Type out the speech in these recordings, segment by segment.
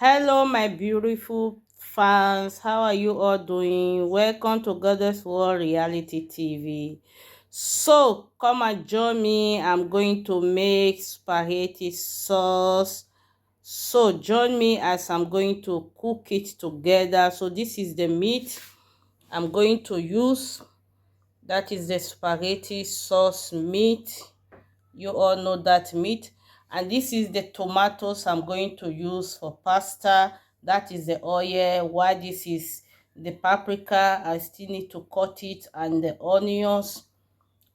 Hello, my beautiful fans. How are you all doing? Welcome to Goddess World Reality TV. So, come and join me. I'm going to make spaghetti sauce. So, join me as I'm going to cook it together. So, this is the meat I'm going to use. That is the spaghetti sauce meat. You all know that meat. And this is the tomatoes I'm going to use for pasta. That is the oil. Why this is the paprika, I still need to cut it, and the onions,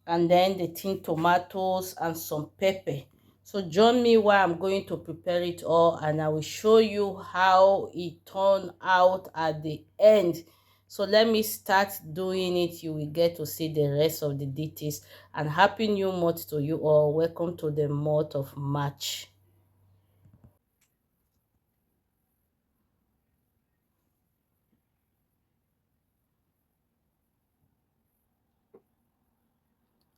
and then the tin tomatoes and some pepper. So join me while I'm going to prepare it all, and I will show you how it turned out at the end. So let me start doing it. You will get to see the rest of the details. And happy new month to you all. Welcome to the month of March.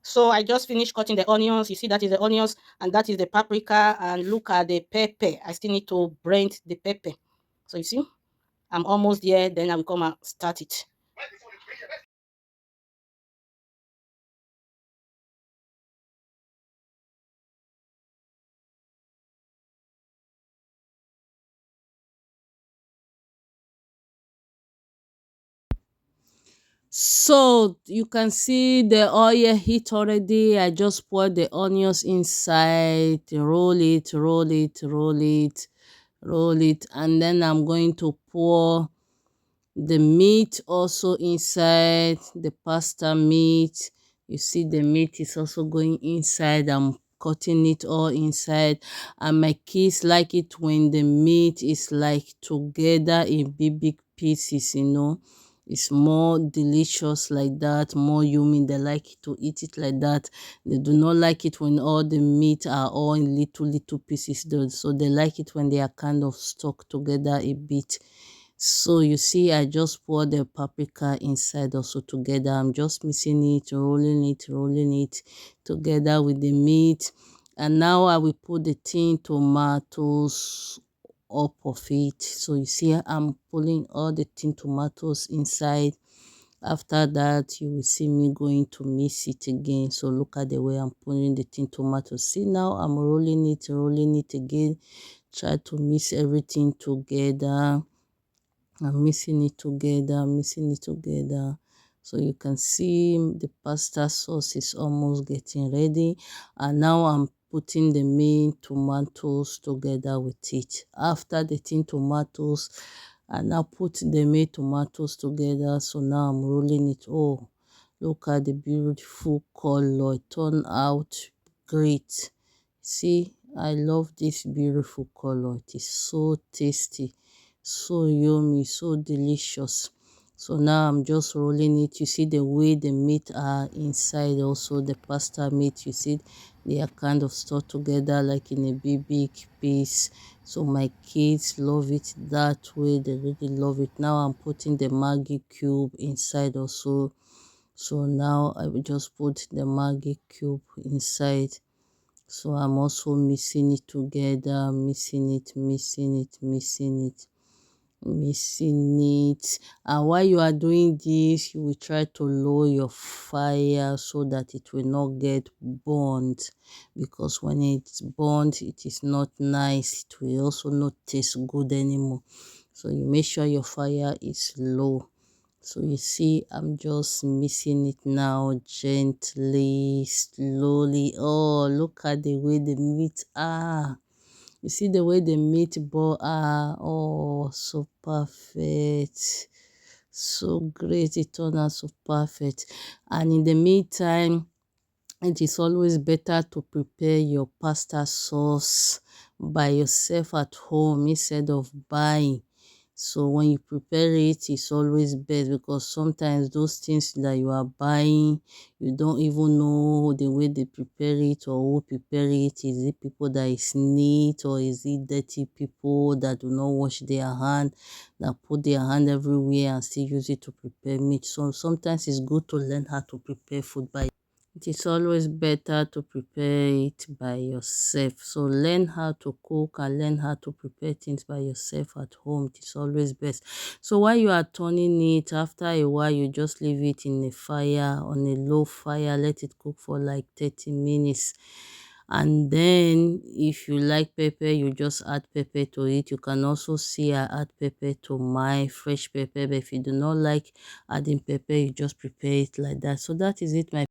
So I just finished cutting the onions. You see, that is the onions, and that is the paprika, and look at the pepper. I still need to blend the pepper. So you see, I'm almost there. Then I'm gonna start it. So you can see the oil heat already. I just poured the onions inside, roll it, roll it, roll it, roll it, and then I'm going to pour the meat also inside, the pasta meat. You see the meat is also going inside. I'm cutting it all inside, and my kids like it when the meat is like together in big pieces, you know. It's more delicious like that, more yummy. They like to eat it like that. They do not like it when all the meat are all in little pieces though. So they like it when they are kind of stuck together a bit. So you see, I just pour the paprika inside also together. I'm just mixing it, rolling it together with the meat. And now I will put the tin tomatoes up of it. So you see, I'm pulling all the tin tomatoes inside. After that, you will see me going to mix it again. So look at the way I'm putting the tin tomatoes. See, now I'm rolling it again. Try to mix everything together. I'm mixing it together. So you can see the pasta sauce is almost getting ready. And now I'm putting the main tomatoes together with it. After the tin tomatoes, I now put the main tomatoes together. So now I'm rolling it. Oh, look at the beautiful color. It turned out great. See, I love this beautiful color. It is so tasty, so yummy, so delicious. So now I'm just rolling it. You see the way the meat are inside, also the pasta meat, you see they are kind of stuck together like in a big piece. So my kids love it that way. They really love it. Now I'm putting the Maggi cube inside also. So now I will just put the Maggi cube inside. So I'm also mixing it together, mixing it. And while you are doing this, you will try to lower your fire so that it will not get burnt, because when it's burnt, it is not nice. It will also not taste good anymore. So you make sure your fire is low. So you see, I'm just mixing it now gently, slowly. Oh, look at the way the meat are. You see the way the meatball are. Oh, so perfect. So great. It turned out so perfect. And in the meantime, it is always better to prepare your pasta sauce by yourself at home instead of buying. So when you prepare it, it's always best, because sometimes those things that you are buying, you don't even know the way they prepare it or who prepare it. Is it people that is neat, or is it dirty people that do not wash their hand, that put their hand everywhere and still use it to prepare meat? So sometimes it's good to learn how to prepare food by It is always better to prepare it by yourself. So learn how to cook and learn how to prepare things by yourself at home. It is always best. So while you are turning it, after a while, you just leave it in a fire, on a low fire. Let it cook for like 30 minutes. And then if you like pepper, you just add pepper to it. You can also see I add pepper to my fresh pepper. But if you do not like adding pepper, you just prepare it like that. So that is it, my